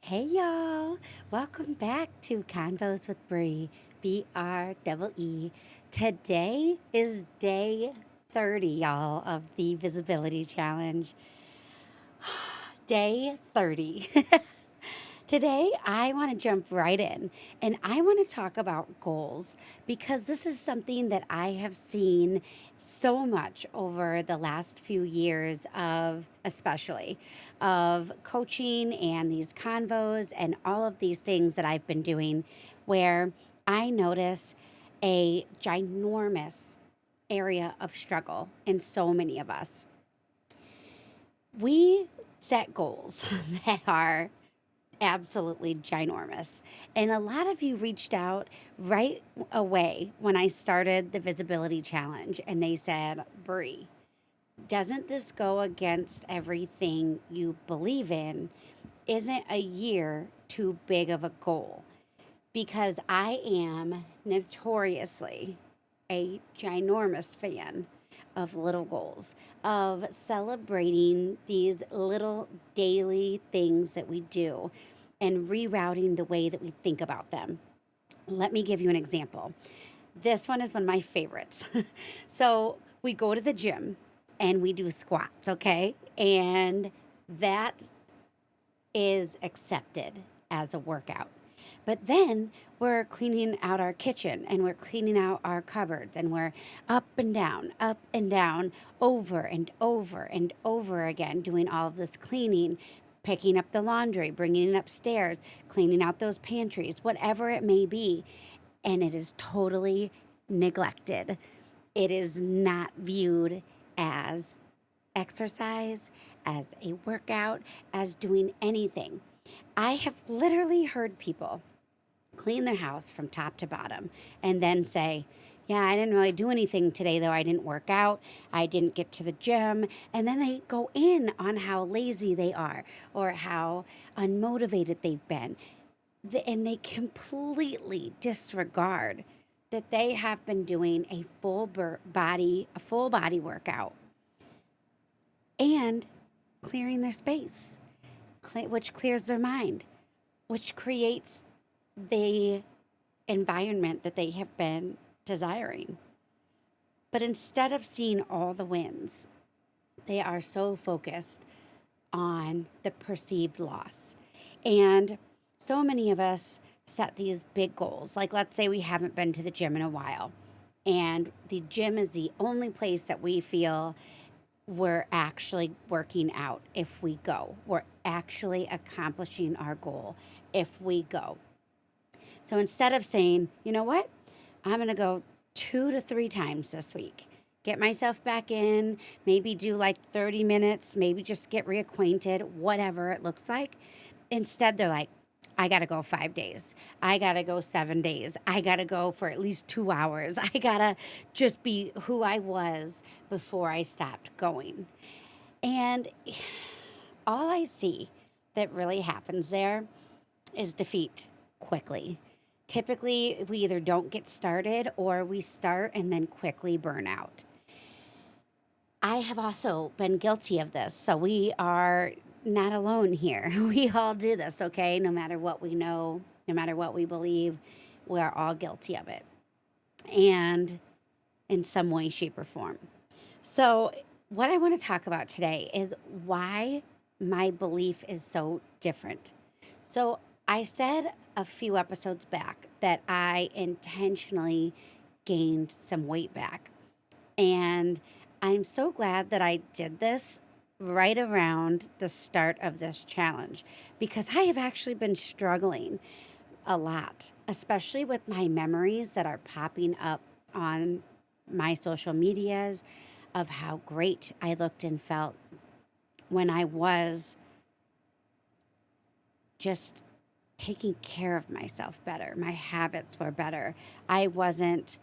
Hey y'all, welcome back to Convos with Bree, BREE. Today is day 30, y'all, of the Visibility Challenge. Day 30. Today, I want to jump right in and I want to talk about goals because this is something that I have seen so much over the last few years of, especially, of coaching and these convos and all of these things that I've been doing where I notice a ginormous area of struggle in so many of us. We set goals that are absolutely ginormous. And a lot of you reached out right away when I started the Visibility Challenge and they said, Bree, doesn't this go against everything you believe in? Isn't a year too big of a goal? Because I am notoriously a ginormous fan of little goals, of celebrating these little daily things that we do and rerouting the way that we think about them. Let me give you an example. This one is one of my favorites. So we go to the gym and we do squats, okay? And that is accepted as a workout. But then we're cleaning out our kitchen and we're cleaning out our cupboards and we're up and down, over and over and over again, doing all of this cleaning, picking up the laundry, bringing it upstairs, cleaning out those pantries, whatever it may be. And it is totally neglected. It is not viewed as exercise, as a workout, as doing anything. I have literally heard people clean their house from top to bottom and then say, yeah, I didn't really do anything today, though. I didn't work out. I didn't get to the gym. And then they go in on how lazy they are or how unmotivated they've been. And they completely disregard that they have been doing a full body workout and clearing their space, which clears their mind, which creates the environment that they have been desiring. But instead of seeing all the wins, they are so focused on the perceived loss. And so many of us set these big goals. Like, let's say we haven't been to the gym in a while, and the gym is the only place that we feel we're actually working out if we go. We're actually accomplishing our goal if we go. So instead of saying, you know what, I'm going to go 2 to 3 times this week, get myself back in, maybe do like 30 minutes, maybe just get reacquainted, whatever it looks like. Instead, they're like, I got to go 5 days. I got to go 7 days. I got to go for at least 2 hours. I got to just be who I was before I stopped going. And all I see that really happens there is defeat quickly. Typically, we either don't get started or we start and then quickly burn out. I have also been guilty of this. So we are not alone here. We all do this, okay? No matter what we know, no matter what we believe, we are all guilty of it. And in some way, shape, or form. So, what I want to talk about today is why my belief is so different. So, I said a few episodes back that I intentionally gained some weight back. And I'm so glad that I did this right around the start of this challenge because I have actually been struggling a lot, especially with my memories that are popping up on my social medias of how great I looked and felt when I was just taking care of myself better. My habits were better. I wasn't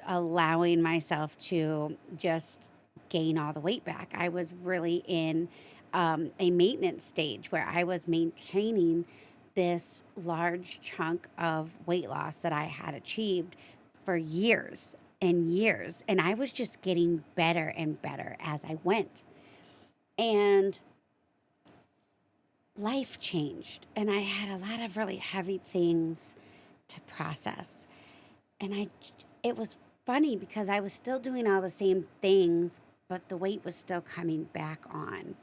allowing myself to just gain all the weight back. I was really in a maintenance stage where I was maintaining this large chunk of weight loss that I had achieved for years and years. And I was just getting better and better as I went. And life changed and I had a lot of really heavy things to process. And it was funny because I was still doing all the same things, but the weight was still coming back on.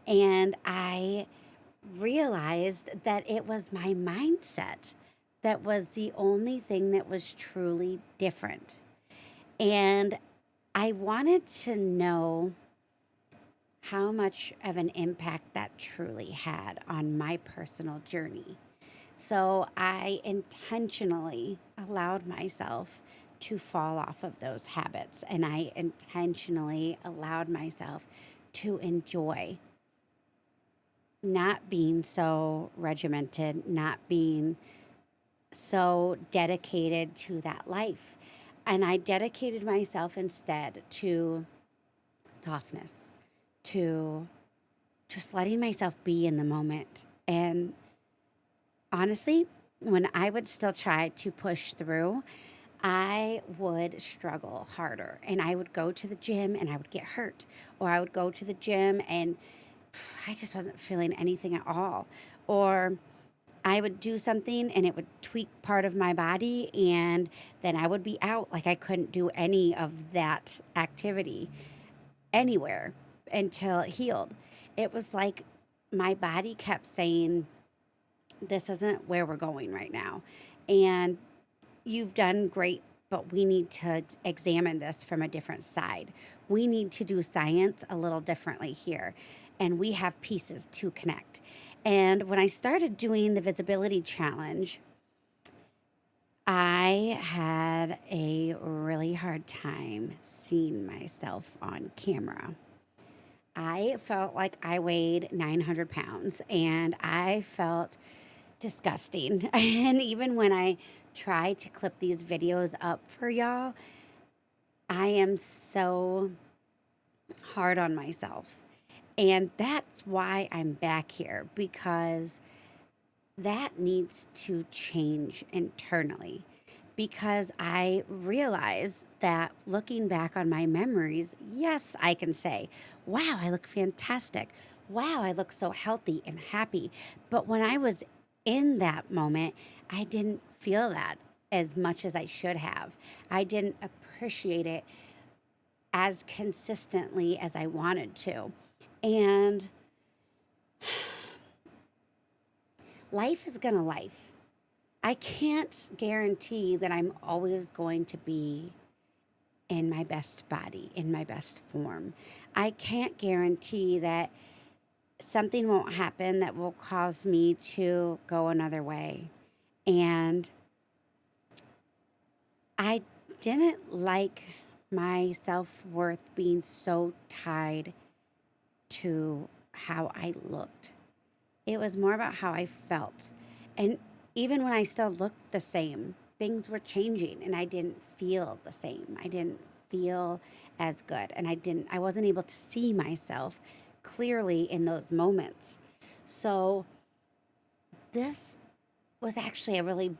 And I realized that it was my mindset that was the only thing that was truly different. And I wanted to know how much of an impact that truly had on my personal journey. So I intentionally allowed myself to fall off of those habits, and I intentionally allowed myself to enjoy not being so regimented, not being so dedicated to that life. And I dedicated myself instead to softness, to just letting myself be in the moment. And honestly, when I would still try to push through, I would struggle harder. And I would go to the gym and I would get hurt. Or I would go to the gym and I just wasn't feeling anything at all. Or I would do something and it would tweak part of my body and then I would be out. Like I couldn't do any of that activity anywhere until it healed. It was like my body kept saying, this isn't where we're going right now. And you've done great, but we need to examine this from a different side. We need to do science a little differently here. And we have pieces to connect. And when I started doing the visibility challenge, I had a really hard time seeing myself on camera. I felt like I weighed 900 pounds and I felt disgusting. And even when I try to clip these videos up for y'all, I am so hard on myself. And that's why I'm back here, because that needs to change internally. Because I realize that looking back on my memories, yes, I can say, wow, I look fantastic. Wow, I look so healthy and happy. But when I was in that moment, I didn't feel that as much as I should have. I didn't appreciate it as consistently as I wanted to. And life is gonna life. I can't guarantee that I'm always going to be in my best body, in my best form. I can't guarantee that something won't happen that will cause me to go another way. And I didn't like my self-worth being so tied to how I looked. It was more about how I felt. And even when I still looked the same, things were changing and I didn't feel the same. I didn't feel as good and I wasn't able to see myself clearly in those moments. So this was actually a really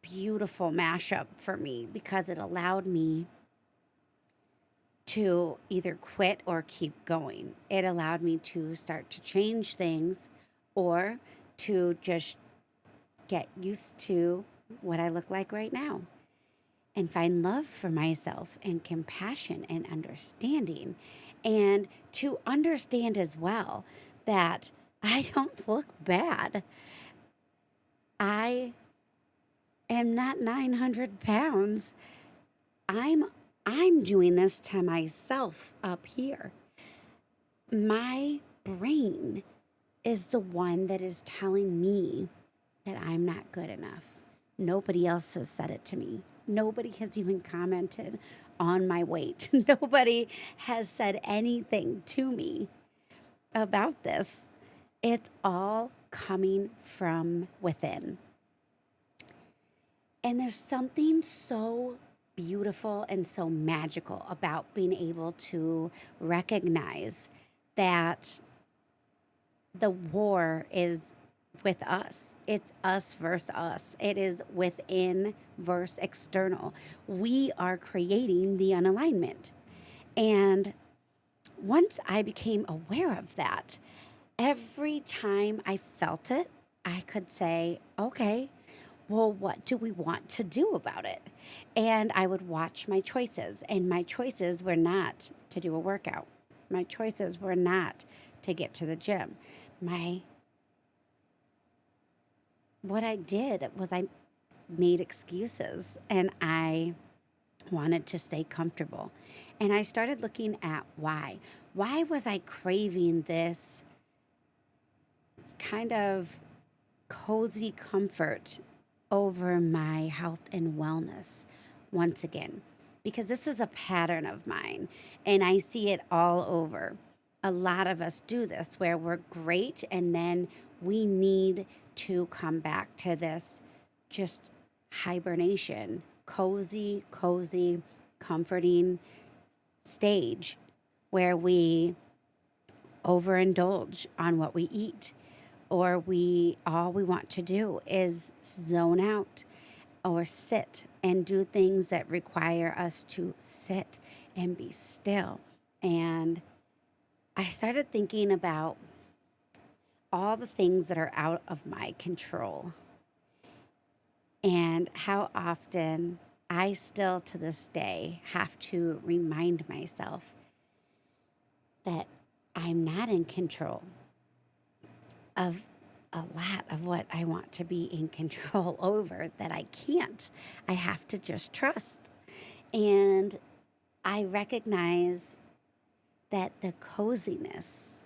beautiful mashup for me because it allowed me to either quit or keep going. It allowed me to start to change things or to just get used to what I look like right now and find love for myself and compassion and understanding. And to understand as well that I don't look bad. I am not 900 pounds. I'm doing this to myself up here. My brain is the one that is telling me that I'm not good enough. Nobody else has said it to me. Nobody has even commented on my weight. Nobody has said anything to me about this. It's all coming from within. And there's something so beautiful and so magical about being able to recognize that the war is with us. It's us versus us. It is within versus external. We are creating the unalignment. And once I became aware of that, every time I felt it, I could say, okay, well, what do we want to do about it? And I would watch my choices, and my choices were not to do a workout. My choices were not to get to the gym. My what I did was I made excuses, and I wanted to stay comfortable. And I started looking at why. Why was I craving this kind of cozy comfort over my health and wellness once again? Because this is a pattern of mine, and I see it all over. A lot of us do this where we're great, and then we need to come back to this just hibernation, cozy, comforting stage where we overindulge on what we eat, or we all we want to do is zone out or sit and do things that require us to sit and be still. And I started thinking about all the things that are out of my control and how often I still to this day have to remind myself that I'm not in control of a lot of what I want to be in control over, that I can't. I have to just trust. And I recognize that the coziness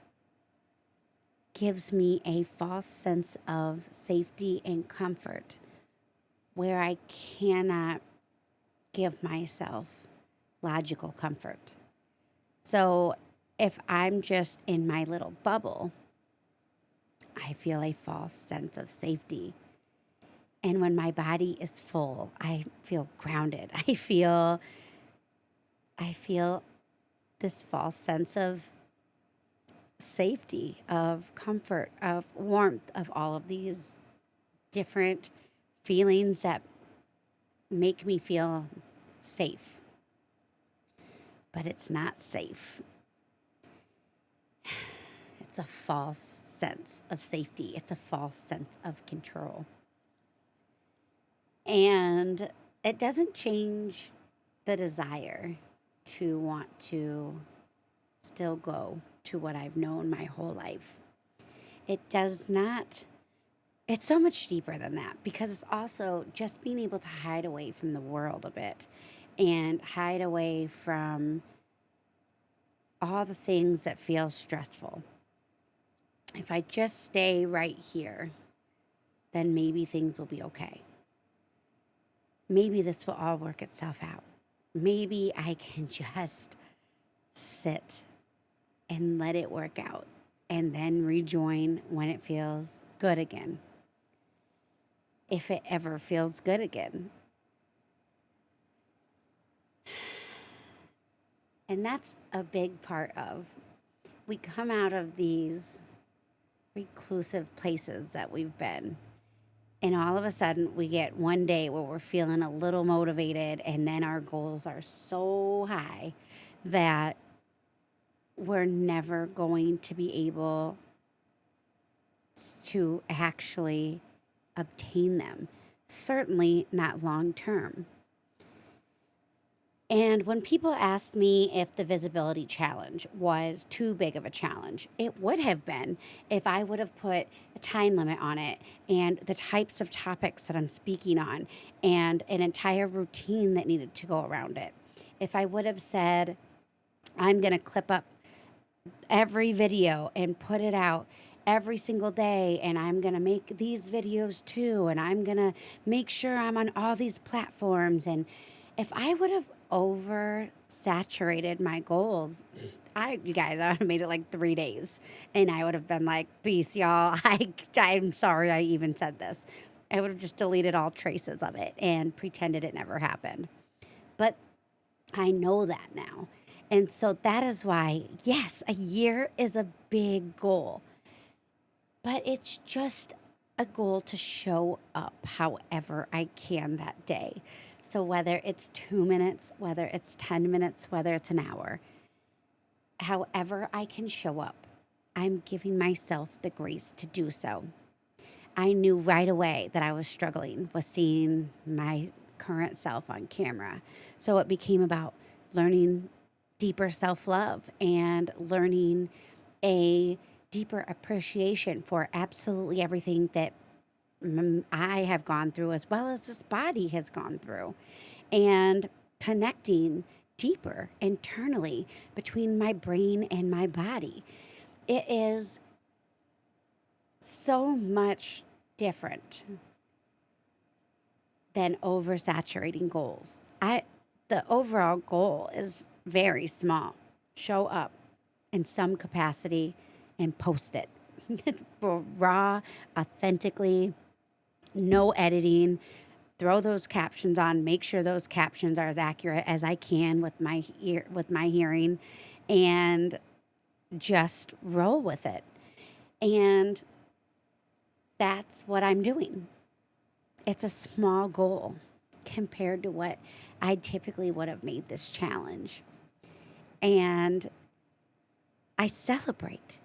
gives me a false sense of safety and comfort where I cannot give myself logical comfort. So if I'm just in my little bubble, I feel a false sense of safety. And when my body is full, I feel grounded. I feel this false sense of safety, of comfort, of warmth, of all of these different feelings that make me feel safe. But it's not safe. It's a false sense of safety. It's a false sense of control. And it doesn't change the desire to want to still go to what I've known my whole life. It does not, it's so much deeper than that, because it's also just being able to hide away from the world a bit and hide away from all the things that feel stressful. If I just stay right here, then maybe things will be okay. Maybe this will all work itself out. Maybe I can just sit and let it work out and then rejoin when it feels good again. If it ever feels good again. And that's a big part of, we come out of these reclusive places that we've been. And all of a sudden, we get one day where we're feeling a little motivated, and then our goals are so high that we're never going to be able to actually obtain them. Certainly not long term. And when people ask me if the visibility challenge was too big of a challenge, it would have been if I would have put a time limit on it and the types of topics that I'm speaking on and an entire routine that needed to go around it. If I would have said, I'm going to clip up every video and put it out every single day, and I'm going to make these videos too, and I'm going to make sure I'm on all these platforms. And if I would have oversaturated my goals, you guys, I would have made it like 3 days, and I would have been like, peace, y'all. I'm sorry I even said this. I would have just deleted all traces of it and pretended it never happened. But I know that now. And so that is why, yes, a year is a big goal, but it's just a goal to show up however I can that day. So whether it's 2 minutes, whether it's 10 minutes, whether it's an hour, however I can show up I'm giving myself the grace to do so. I knew right away that I was struggling with seeing my current self on camera. So it became about learning deeper self love and learning a deeper appreciation for absolutely everything that I have gone through, as well as this body has gone through, and connecting deeper internally between my brain and my body. It is so much different than oversaturating goals. The overall goal is very small. Show up in some capacity and post it. Raw, authentically, no editing. Throw those captions on. Make sure those captions are as accurate as I can with my hearing, and just roll with it. And that's what I'm doing. It's a small goal compared to what I typically would have made this challenge. And I celebrate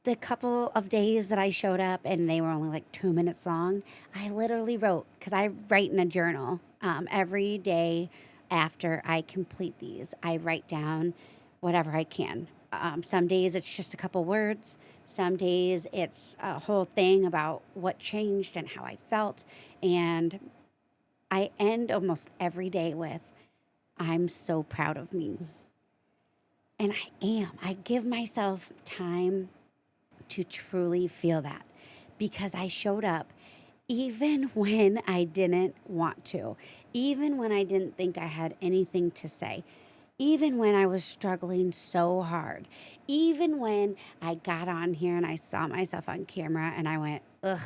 the couple of days that I showed up and they were only like 2 minutes long. I literally wrote, because I write in a journal every day after I complete these. I write down whatever I can. Some days it's just a couple words. Some days it's a whole thing about what changed and how I felt. And I end almost every day with, I'm so proud of me. And I am. I give myself time to truly feel that, because I showed up even when I didn't want to, even when I didn't think I had anything to say, even when I was struggling so hard, even when I got on here and I saw myself on camera and I went, ugh,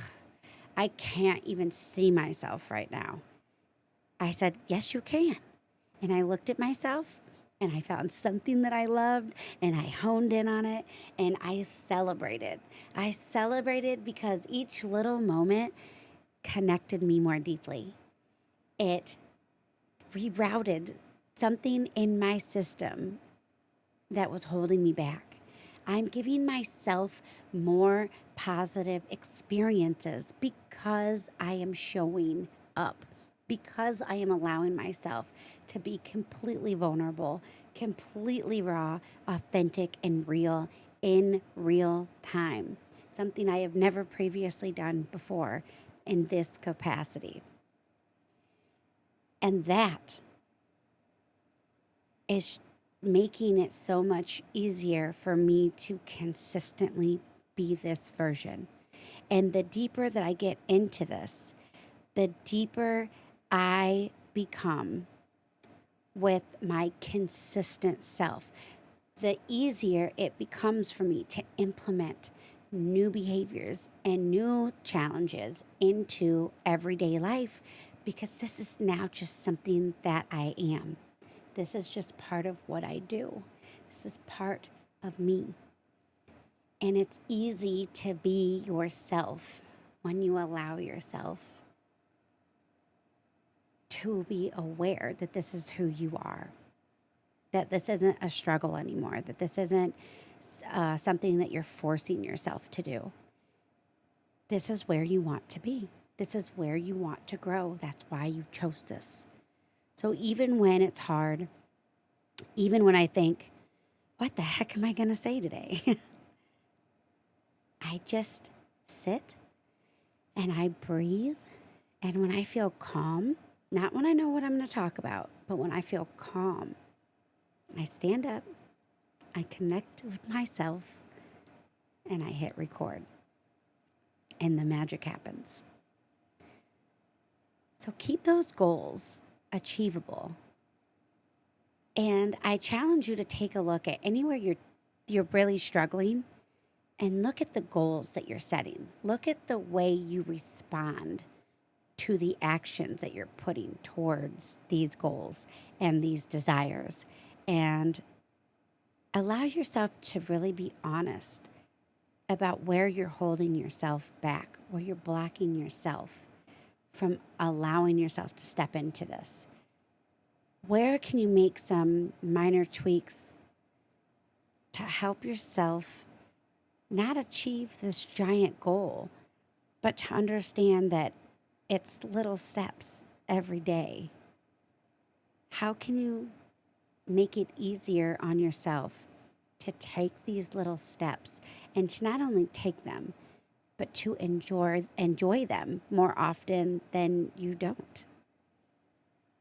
I can't even see myself right now. I said, yes, you can. And I looked at myself and I found something that I loved and I honed in on it and I celebrated. I celebrated because each little moment connected me more deeply. It rerouted something in my system that was holding me back. I'm giving myself more positive experiences because I am showing up, because I am allowing myself to be completely vulnerable, completely raw, authentic, and real in real time. Something I have never previously done before in this capacity. And that is making it so much easier for me to consistently be this version. And the deeper that I get into this, the deeper I become with my consistent self, the easier it becomes for me to implement new behaviors and new challenges into everyday life, because this is now just something that I am. This is just part of what I do. This is part of me. And it's easy to be yourself when you allow yourself to be aware that this is who you are, that this isn't a struggle anymore, that this isn't something that you're forcing yourself to do. This is where you want to be. This is where you want to grow. That's why you chose this. So even when it's hard, even when I think, what the heck am I going to say today? I just sit and I breathe. And when I feel calm, not when I know what I'm going to talk about, but when I feel calm, I stand up, I connect with myself, and I hit record. And the magic happens. So keep those goals achievable. And I challenge you to take a look at anywhere you're really struggling, and look at the goals that you're setting. Look at the way you respond to the actions that you're putting towards these goals and these desires. And allow yourself to really be honest about where you're holding yourself back, where you're blocking yourself from allowing yourself to step into this. Where can you make some minor tweaks to help yourself not achieve this giant goal, but to understand that it's little steps every day. How can you make it easier on yourself to take these little steps and to not only take them, but to enjoy them more often than you don't?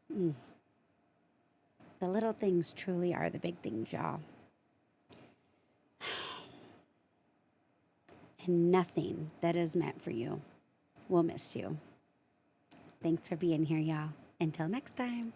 The little things truly are the big things, y'all. And nothing that is meant for you will miss you. Thanks for being here, y'all. Until next time.